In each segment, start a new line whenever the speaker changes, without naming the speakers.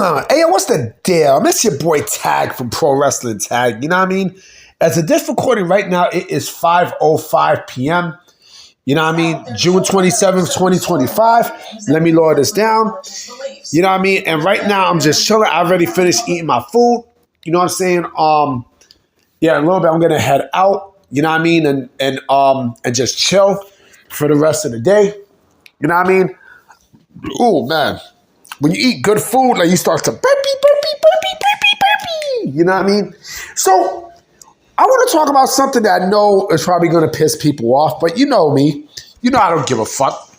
Hey, what's the deal? It's your boy Tag from Pro Wrestling Tag. You know what I mean? As of this recording right now, it is 5:05 p.m. You know what I mean? June 27th, 2025. Let me lower this down. You know what I mean? And right now, I'm just chilling. I already finished eating my food. You know what I'm saying? Yeah, in a little bit, I'm going to head out. You know what I mean? And just chill for the rest of the day. You know what I mean? Ooh, man. When you eat good food, like you start to burpee. You know what I mean? So I want to talk about something that I know is probably going to piss people off, but you know me. You know I don't give a fuck.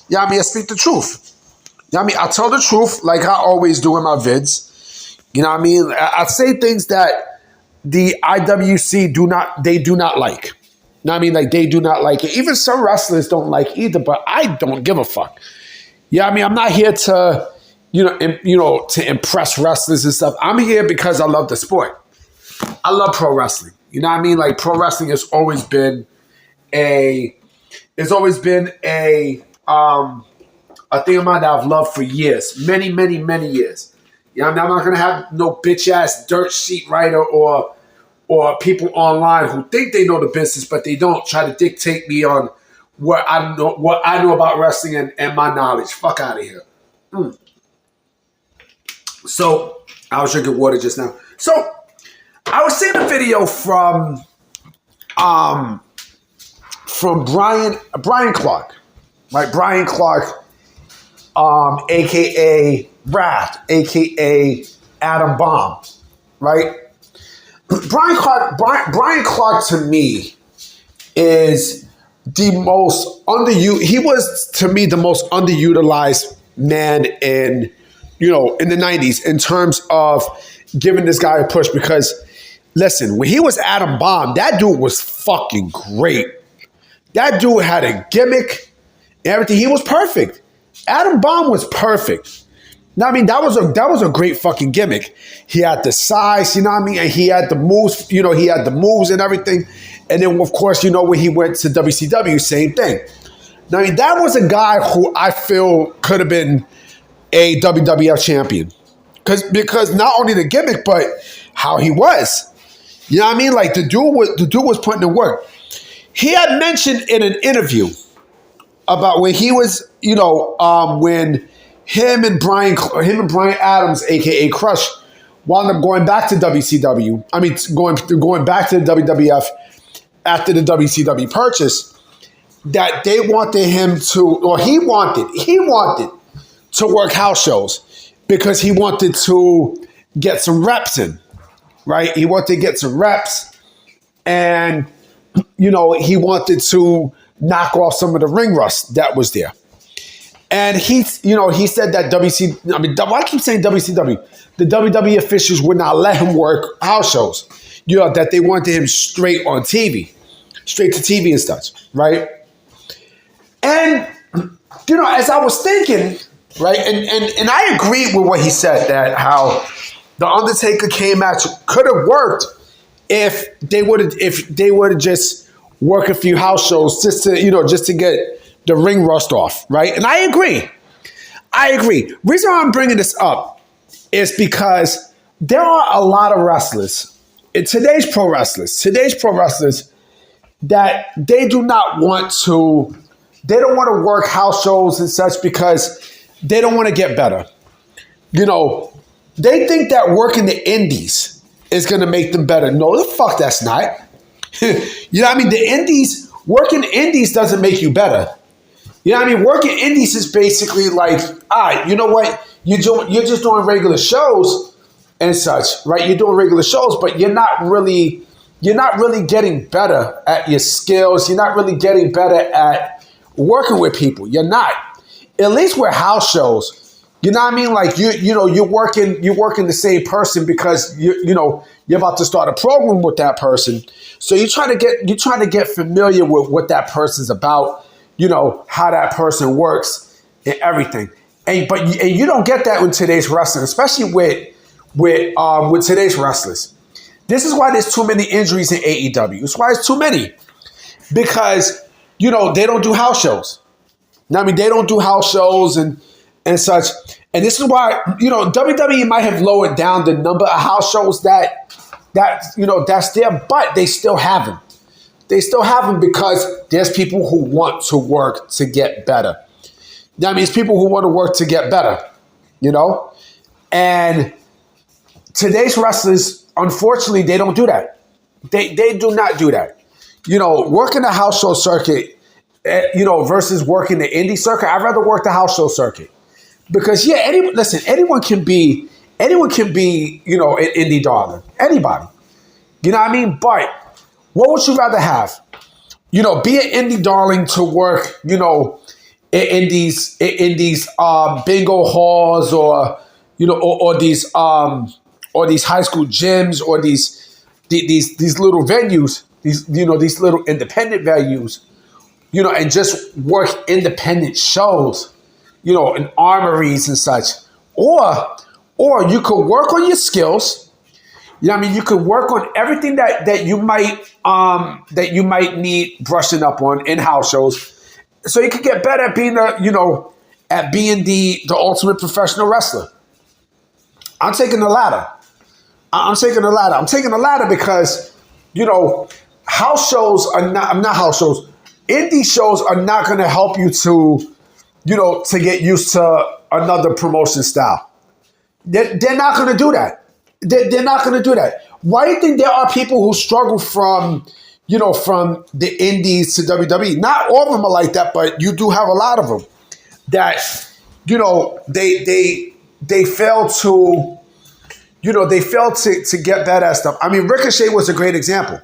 You know what I mean? I speak the truth. You know what I mean? I tell the truth like I always do in my vids. You know what I mean? I say things that the IWC do not like. You know what I mean? Like they do not like it. Even some wrestlers don't like either, but I don't give a fuck. Yeah, I mean, I'm not here to, to impress wrestlers and stuff. I'm here because I love the sport. I love pro wrestling. You know what I mean? Like pro wrestling has always been a thing of mine that I've loved for years, many years. You know what I mean? I'm not gonna have no bitch ass dirt sheet writer or people online who think they know the business but they don't try to dictate me on what I know about wrestling and my knowledge. Fuck out of here. So I was drinking water just now. So I was seeing a video from Brian Clark, right? Brian Clark, aka Wrath, aka Adam Bomb, right? Brian Clark to me is the most he was to me the most underutilized man in the 90s in terms of giving this guy a push, because listen, when he was Adam Bomb, that dude was fucking great. That dude had a gimmick, everything. He was perfect. Adam Bomb was perfect. Now, I mean, that was a great fucking gimmick. He had the size, you know what I mean? And he had the moves, he had the moves and everything. And then, of course, when he went to WCW, same thing. Now, I mean, that was a guy who I feel could have been a WWF champion. Because not only the gimmick, but how he was. You know what I mean? Like, the dude was putting in work. He had mentioned in an interview about when he was, when him and Brian Adams, aka Crush, wound up going back to WCW. I mean, going back to the WWF after the WCW purchase, that they wanted him to, or he wanted to work house shows because he wanted to get some reps in, right? He wanted to get some reps, and he wanted to knock off some of the ring rust that was there. And he said that why I keep saying WCW? The WWE officials would not let him work house shows. That they wanted him straight on TV, straight to TV and such, right? And, as I was thinking, right, and I agree with what he said, that how the Undertaker Kane match could have worked if they would have just worked a few house shows just to get the ring rust off, right? And I agree. Reason why I'm bringing this up is because there are a lot of wrestlers, today's pro wrestlers, that they don't want to work house shows and such because they don't want to get better. They think that working the indies is going to make them better. No, the fuck that's not. You know what I mean? Working the indies doesn't make you better. You know what I mean? Working indies is basically like, all right, you know what? You're just doing regular shows and such, right? You're doing regular shows, but you're not really getting better at your skills. You're not really getting better at working with people. You're not. At least with house shows, you know what I mean? Like you're working the same person because you're about to start a program with that person. So you're trying to get familiar with what that person's about. How that person works and everything. And you don't get that with today's wrestling, especially with today's wrestlers. This is why there's too many injuries in AEW. It's why it's too many. Because, they don't do house shows. I mean, they don't do house shows and such. And this is why, WWE might have lowered down the number of house shows that's there, but they still have them. They still have them because there's people who want to work to get better. That means people who want to work to get better, And today's wrestlers, unfortunately, they don't do that. They do not do that. Working the house show circuit, versus working the indie circuit, I'd rather work the house show circuit. Because anyone can be, an indie darling. Anybody. You know what I mean? But what would you rather have? Be an indie darling to work, in these bingo halls or these high school gyms or these little venues, these little independent venues, and just work independent shows, in armories and such. Or you could work on your skills. You could work on everything that you might need brushing up on in house shows, so you could get better at being the ultimate professional wrestler. I'm taking the latter. I'm taking the latter because house shows are not house shows. Indie shows are not going to help you to get used to another promotion style. They're not going to do that. They're not going to do that. Why do you think there are people who struggle from the indies to WWE? Not all of them are like that, but you do have a lot of them that, they fail to, to get better at stuff. I mean, Ricochet was a great example.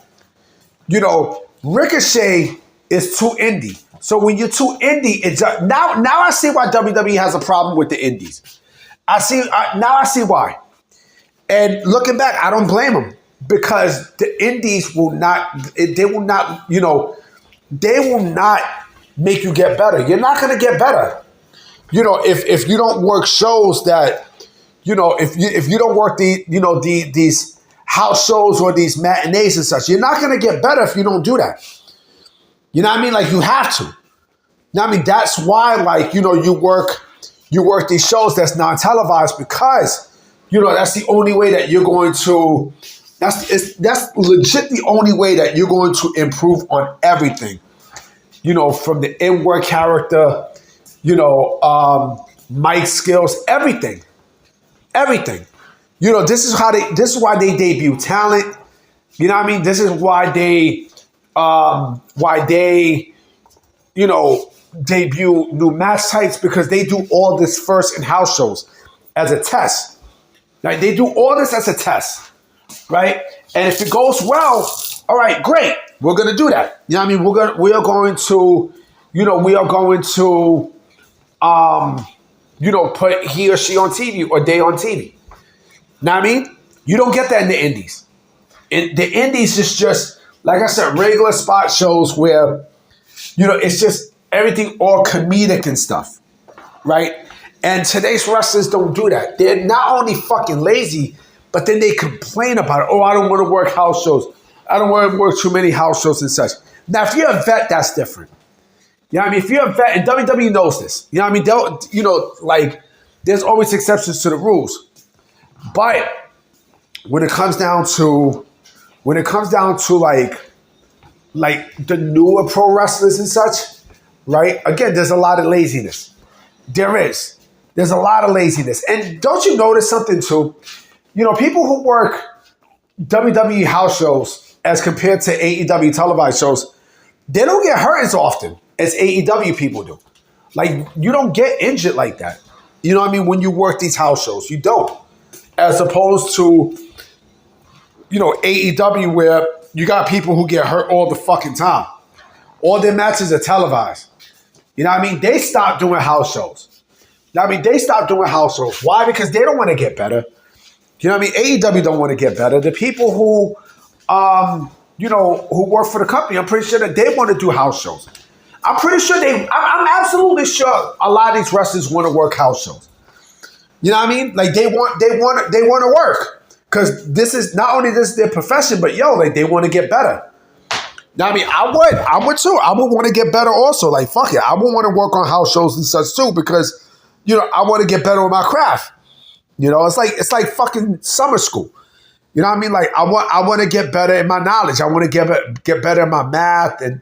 Ricochet is too indie. So when you're too indie, now I see why WWE has a problem with the indies. I see why. And looking back, I don't blame them because the indies will not make you get better. You're not going to get better. If you don't work shows that, if you don't work these house shows or these matinees and such, you're not going to get better if you don't do that. You know what I mean? Like you have to. You know what I mean? That's why, you work these shows that's non-televised because that's the only way that you're going to, that's legit the only way that you're going to improve on everything. From the in-work character, mic skills, everything. Everything. This is why they debut talent. You know what I mean? This is why they debut new match types because they do all this first in house shows as a test. Right? They do all this as a test, right? And if it goes well, all right, great. We're gonna do that. You know what I mean? We are going to put he or she on TV or they on TV. Know what I mean? You don't get that in the indies. In the indies is just, like I said, regular spot shows where, it's just everything all comedic and stuff, right? And today's wrestlers don't do that. They're not only fucking lazy, but then they complain about it. Oh, I don't want to work house shows. I don't want to work too many house shows and such. Now, if you're a vet, that's different. You know what I mean? If you're a vet, and WWE knows this. You know what I mean? There's always exceptions to the rules. But when it comes down to the newer pro wrestlers and such, right? Again, there's a lot of laziness. There is. There's a lot of laziness. And don't you notice something too? People who work WWE house shows as compared to AEW televised shows, they don't get hurt as often as AEW people do. Like, you don't get injured like that. You know what I mean? When you work these house shows, you don't. As opposed to, AEW where you got people who get hurt all the fucking time. All their matches are televised. You know what I mean? They stopped doing house shows. They stopped doing house shows. Why? Because they don't want to get better. You know what I mean? AEW don't want to get better. The people who, who work for the company, I'm pretty sure that they want to do house shows. I'm pretty sure I'm absolutely sure a lot of these wrestlers want to work house shows. You know what I mean? Like they want to work because this is not only this their profession, but they want to get better. Now, I mean, I would too. I would want to get better also. Like, fuck it. I would want to work on house shows and such too because, I want to get better with my craft. It's like fucking summer school. You know what I mean? Like I want to get better in my knowledge. I want to get better in my math and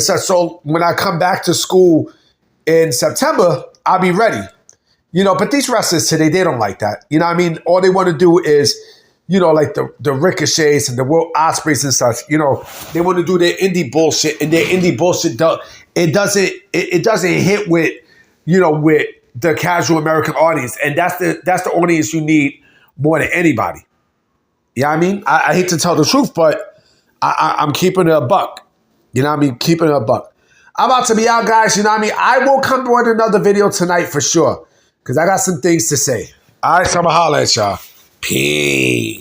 such. So when I come back to school in September, I'll be ready. But these wrestlers today, they don't like that. You know what I mean? All they want to do is, like the Ricochets and the Will Ospreys and such. They want to do their indie bullshit, and their indie bullshit it doesn't hit with with the casual American audience, and that's the audience you need more than anybody. You know what I mean? I hate to tell the truth, but I'm keeping it a buck. You know what I mean? Keeping it a buck. I'm about to be out, guys. You know what I mean? I will come with another video tonight for sure, because I got some things to say. All right, so I'm going to holler at y'all. Peace.